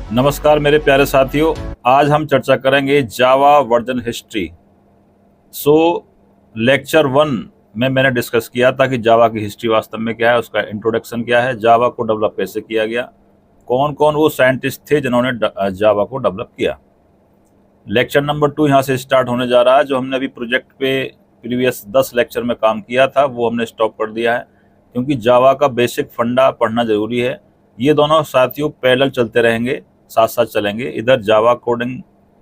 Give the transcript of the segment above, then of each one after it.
नमस्कार मेरे प्यारे साथियों, आज हम चर्चा करेंगे जावा वर्जन हिस्ट्री। सो लेक्चर 1 में मैंने डिस्कस किया था कि जावा की हिस्ट्री वास्तव में क्या है, उसका इंट्रोडक्शन क्या है, जावा को डेवलप कैसे किया गया, कौन कौन वो साइंटिस्ट थे जिन्होंने जावा को डेवलप किया। लेक्चर नंबर 2 यहाँ से स्टार्ट होने जा रहा है। जो हमने अभी प्रोजेक्ट पे प्रीवियस 10 लेक्चर में काम किया था वो हमने स्टॉप कर दिया है, क्योंकि जावा का बेसिक फंडा पढ़ना ज़रूरी है। ये दोनों साथियों पैरेलल चलते रहेंगे, साथ साथ चलेंगे। इधर जावा कोडिंग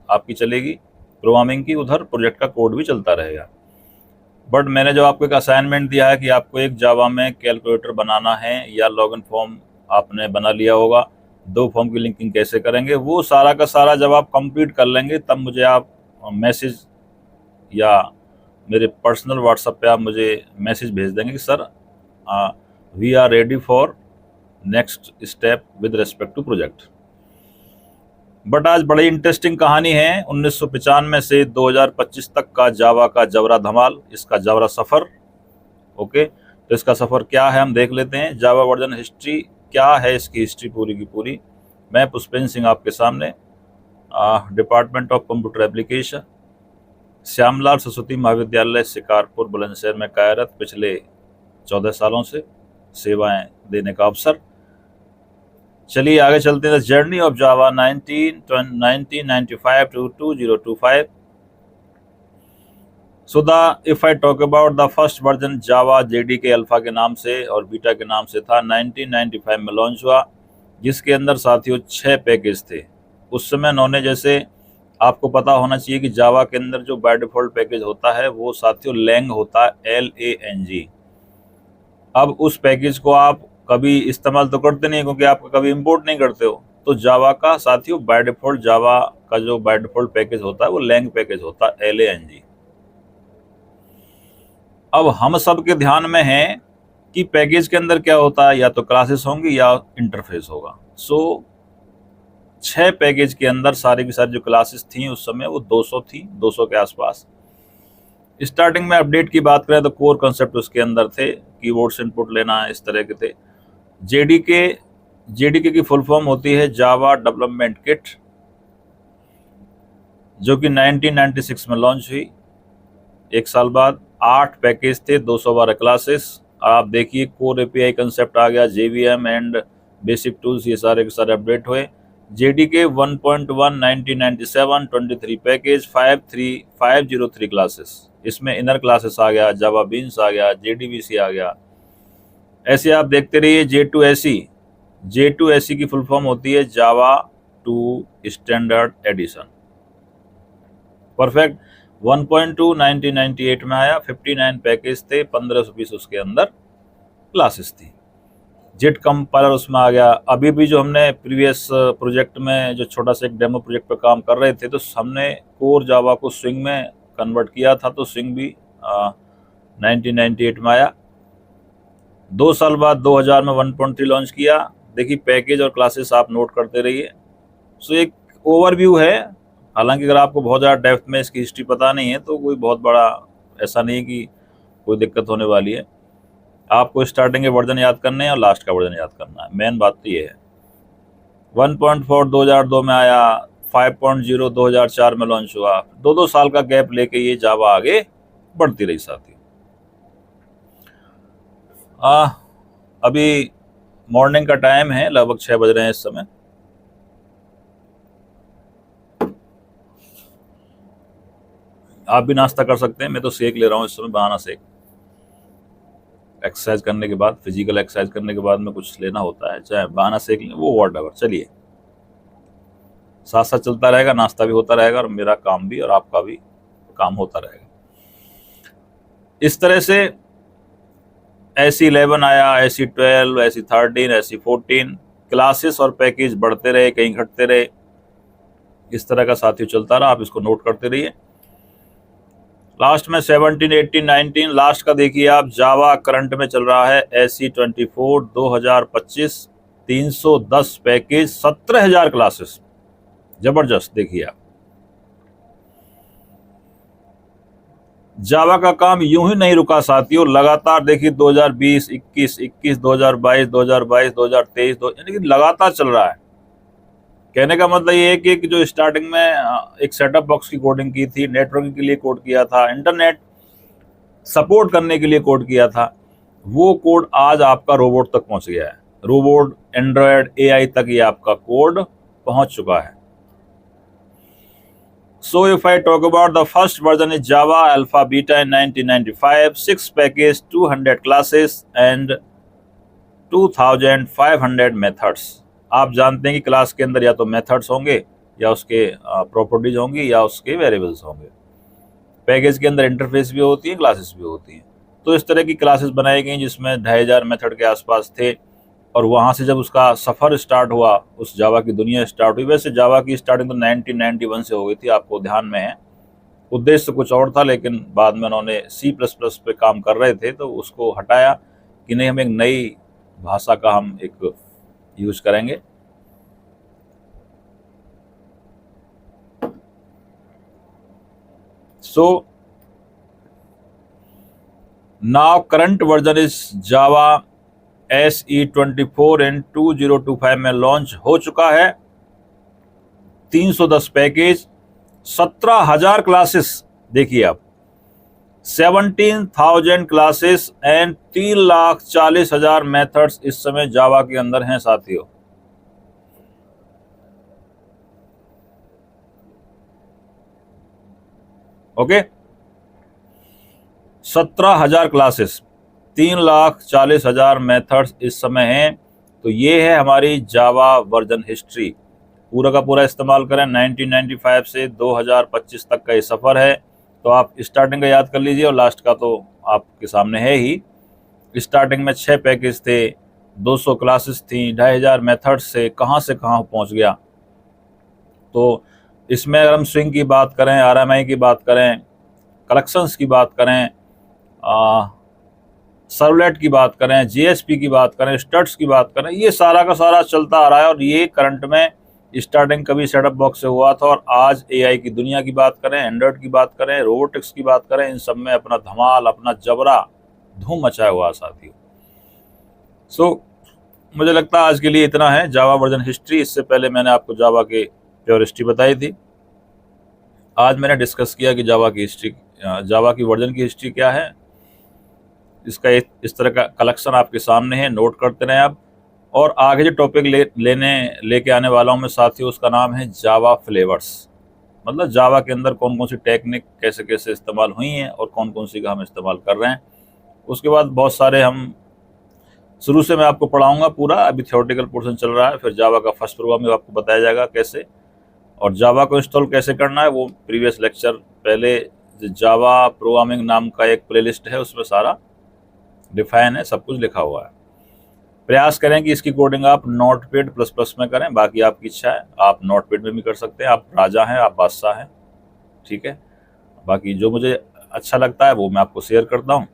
आपकी चलेगी प्रोग्रामिंग की, उधर प्रोजेक्ट का कोड भी चलता रहेगा। बट मैंने जो आपको एक असाइनमेंट दिया है कि आपको एक जावा में कैलकुलेटर बनाना है या लॉगिन फॉर्म आपने बना लिया होगा, 2 फॉर्म की लिंकिंग कैसे करेंगे, वो सारा का सारा जब आप कंप्लीट कर लेंगे तब मुझे आप मैसेज या मेरे पर्सनल व्हाट्सएप पे आप मुझे मैसेज भेज देंगे कि sir we are ready for next step with respect to project. But आज बड़ी इंटरेस्टिंग कहानी है। 1995 से 2025 तक का जावा का जबरा धमाल, इसका जबरा सफ़र। ओके, तो इसका सफ़र क्या है हम देख लेते हैं। जावा वर्जन हिस्ट्री क्या है, इसकी हिस्ट्री पूरी की पूरी। मैं पुष्पेंद्र सिंह आपके सामने, department of computer application, Shyamlal Saraswati महाविद्यालय शिकारपुर बुलंदशहर में कार्यरत, पिछले 14 सालों से सेवाएं देने का अवसर। चलिए आगे चलते हैं। Journey of Java 1995 to 2025। So if I talk about the first version, Java JDK alpha के नाम से और बीटा के नाम से था, 1995 में लॉन्च हुआ, जिसके अंदर साथियों 6 पैकेज थे। उस समय उन्होंने, जैसे आपको पता होना चाहिए कि जावा के अंदर जो बाय डिफॉल्ट पैकेज होता है वो साथियों लैंग होता है, LANG। अब उस पैकेज को आप कभी इस्तेमाल तो करते नहीं, क्योंकि आप कभी इंपोर्ट नहीं करते हो। तो जावा का साथियों बाय डिफॉल्ट, जावा का जो बाय डिफॉल्ट पैकेज होता है वो लैंग पैकेज होता है, LANG। अब हम सब के ध्यान में है कि पैकेज के अंदर क्या होता है, या तो क्लासेस होंगी या इंटरफेस होगा। सो 6 पैकेज के अंदर सारी की सारी जो क्लासेस थी उस समय वो 200 थी, 200 के आसपास। स्टार्टिंग में अपडेट की बात करें तो कोर कंसेप्ट उसके अंदर थे, कीवर्ड्स इनपुट लेना, इस तरह के थे। जेडीके की फुल फॉर्म होती है जावा डेवलपमेंट किट, जो कि 1996 में लॉन्च हुई। 1 साल बाद 8 पैकेज थे, 212 क्लासेस। और आप देखिए कोर एपीआई कंसेप्ट आ गया, जेवीएम एंड बेसिक टूल्स, ये सारे के सारे अपडेट हुए। JDK 1.1 1997, 23 package, 503 classes. इसमें इनर क्लासेस आ गया, जावा बीन्स आ गया, जेडीबीसी आ गया। ऐसे आप देखते रहिए। J2SE की फुल फॉर्म होती है जावा 2 स्टैंडर्ड एडिशन। परफेक्ट 1.2 1998 में आया, 59 पैकेज थे, 1520 उसके अंदर क्लासेस थी। जेट कंपाइलर उसमें आ गया। अभी भी जो हमने प्रीवियस प्रोजेक्ट में जो छोटा सा एक डेमो प्रोजेक्ट पे काम कर रहे थे, तो हमने कोर जावा को स्विंग में कन्वर्ट किया था, तो स्विंग भी 1998 में आया। 2 साल बाद 2000 में 1.3 लॉन्च किया। देखिए पैकेज और क्लासेस आप नोट करते रहिए। सो एक ओवरव्यू है, हालांकि अगर आपको बहुत ज़्यादा डेप्थ में इसकी हिस्ट्री पता नहीं है तो कोई बहुत बड़ा ऐसा नहीं कि कोई दिक्कत होने वाली है। आपको स्टार्टिंग के वर्जन याद करने हैं और लास्ट का वर्जन याद करना है, मेन बात तो ये है। 1.4 2002 में आया, 5.0 2004 में लॉन्च हुआ। 2 साल का गैप लेके ये जावा आगे बढ़ती रही साथी। अभी मॉर्निंग का टाइम है, लगभग 6 बज रहे हैं इस समय। आप भी नाश्ता कर सकते हैं, मैं तो शेक ले रहा हूँ इस समय, बनाना शेक। एक्सरसाइज करने के बाद, फिजिकल एक्सरसाइज करने के बाद में कुछ लेना होता है, चाहे बनाना शेक लें, वो वॉट। चलिए साथ साथ चलता रहेगा, नाश्ता भी होता रहेगा और मेरा काम भी और आपका भी काम होता रहेगा। इस तरह से ऐसी 11 आया, ऐसी 12, ऐसी 13, ऐसी 14, क्लासेस और पैकेज बढ़ते रहे, कहीं घटते रहे। इस तरह का साथियों चलता रहा, आप इसको नोट करते रहिए। लास्ट में 17, 18, 19, लास्ट का देखिए आप, जावा करंट में चल रहा है SE24 2025, 310 पैकेज, 17,000 क्लासेस। जबरदस्त। देखिए आप, जावा का काम यूं ही नहीं रुका साथियों, लगातार देखिए 2020, 21, 2022, 2023, यानी कि लगातार चल रहा है। कहने का मतलब ये है कि जो स्टार्टिंग में एक सेटअप बॉक्स की कोडिंग की थी, नेटवर्किंग के लिए कोड किया था, इंटरनेट सपोर्ट करने के लिए कोड किया था, वो कोड आज आपका रोबोट तक पहुंच गया है। रोबोट, एंड्रॉयड, एआई तक ये आपका कोड पहुंच चुका है। So if I talk about the first version is Java Alpha Beta in 1995, 6 package, 200 classes and 2500 methods। आप जानते हैं कि क्लास के अंदर या तो मेथड्स होंगे या उसके प्रॉपर्टीज होंगी या उसके वेरिएबल्स होंगे। पैकेज के अंदर इंटरफेस भी होती है, क्लासेस भी होती हैं। तो इस तरह की क्लासेस बनाई गई जिसमें 2500 मेथड के आसपास थे। और वहाँ से जब उसका सफ़र स्टार्ट हुआ, उस जावा की दुनिया स्टार्ट हुई। वैसे जावा की स्टार्टिंग तो 1991 से हो गई थी, आपको ध्यान में है। उद्देश्य कुछ और था, लेकिन बाद में उन्होंने C++ पे काम कर रहे थे तो उसको हटाया कि नहीं, हम एक नई भाषा का हम एक यूज करेंगे। So now current version is Java SE24 in 2025 में लॉन्च हो चुका है। 310 पैकेज, 17,000 क्लासेस, देखिए आप 17,000 क्लासेस एंड 3,40,000 मेथड्स इस समय जावा के अंदर हैं साथियों। ओके, 17,000 क्लासेस, 3,40,000 मेथड्स इस समय हैं। तो ये है हमारी जावा वर्जन हिस्ट्री। पूरा का पूरा इस्तेमाल करें। 1995 से 2025 तक का ये सफ़र है। तो आप स्टार्टिंग का याद कर लीजिए और लास्ट का तो आपके सामने है ही। स्टार्टिंग में 6 पैकेज थे, 200 क्लासेस थी, 2500 मेथड्स से कहाँ पहुँच गया। तो इसमें अगर हम स्विंग की बात करें, RMI की बात करें, कलेक्शंस की बात करें, सर्वलेट की बात करें, JSP की बात करें, स्टड्स की बात करें, ये सारा का सारा चलता आ रहा है। और ये करंट में स्टार्टिंग कभी सेटअप बॉक्स से हुआ था और आज AI की दुनिया की बात करें, एंड्रॉयड की बात करें, रोबोटिक्स की बात करें, इन सब में अपना धमाल, अपना जबरा धूम मचाया हुआ साथियों। सो मुझे लगता है आज के लिए इतना है जावा वर्जन हिस्ट्री। इससे पहले मैंने आपको जावा के प्योर हिस्ट्री बताई थी। आज मैंने डिस्कस किया कि जावा की हिस्ट्री, जावा की वर्जन की हिस्ट्री क्या है। इसका इस तरह का कलेक्शन आपके सामने है, नोट करते रहें आप। और आगे जो टॉपिक लेके आने वाला हूँ मैं साथियों, उसका नाम है जावा फ्लेवर्स। मतलब जावा के अंदर कौन कौन सी टेक्निक कैसे कैसे इस्तेमाल हुई हैं और कौन कौन सी का हम इस्तेमाल कर रहे हैं। उसके बाद बहुत सारे हम शुरू से मैं आपको पढ़ाऊँगा पूरा। अभी थियोरेटिकल पोर्शन चल रहा है, फिर जावा का फर्स्ट प्रोग्राम भी आपको बताया जाएगा कैसे, और जावा को इंस्टॉल कैसे करना है वो प्रीवियस लेक्चर पहले जावा प्रोग्रामिंग नाम का एक प्लेलिस्ट है, उसमें सारा डिफाइन है, सब कुछ लिखा हुआ है। प्रयास करें कि इसकी कोडिंग आप नोटपैड प्लस में करें, बाकी आपकी इच्छा है, आप नोटपैड में भी कर सकते हैं। आप राजा हैं, आप बादशाह हैं, ठीक है। बाकी जो मुझे अच्छा लगता है वो मैं आपको शेयर करता हूँ,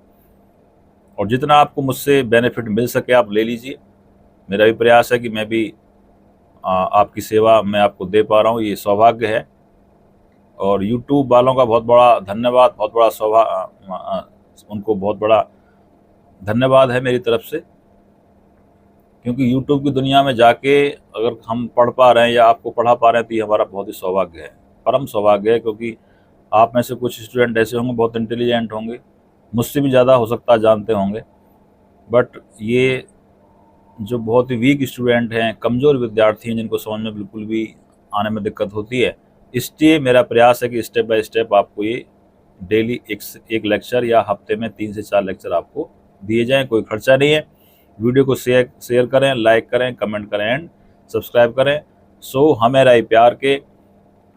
और जितना आपको मुझसे बेनिफिट मिल सके आप ले लीजिए। मेरा भी प्रयास है कि मैं भी आपकी सेवा मैं आपको दे पा रहा हूँ, ये सौभाग्य है। और यूट्यूब वालों का बहुत बड़ा धन्यवाद, बहुत बड़ा उनको बहुत बड़ा धन्यवाद है मेरी तरफ से, क्योंकि यूट्यूब की दुनिया में जाके अगर हम पढ़ पा रहे हैं या आपको पढ़ा पा रहे हैं तो ये हमारा बहुत ही सौभाग्य है, परम सौभाग्य है। क्योंकि आप में से कुछ स्टूडेंट ऐसे होंगे बहुत इंटेलिजेंट होंगे, मुझसे भी ज़्यादा हो सकता है जानते होंगे, बट ये जो बहुत ही वीक स्टूडेंट हैं, कमज़ोर विद्यार्थी हैं, जिनको समझ में बिल्कुल भी आने में दिक्कत होती है, इसलिए मेरा प्रयास है कि स्टेप बाय स्टेप आपको ये डेली एक लेक्चर या हफ्ते में 3 से 4 लेक्चर आपको दिए जाएं। कोई खर्चा नहीं है। वीडियो को शेयर करें, लाइक करें, कमेंट करें एंड सब्सक्राइब करें। सो हमें रही प्यार के।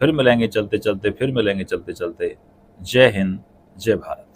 फिर मिलेंगे चलते चलते, फिर मिलेंगे चलते चलते। जय हिंद, जय भारत।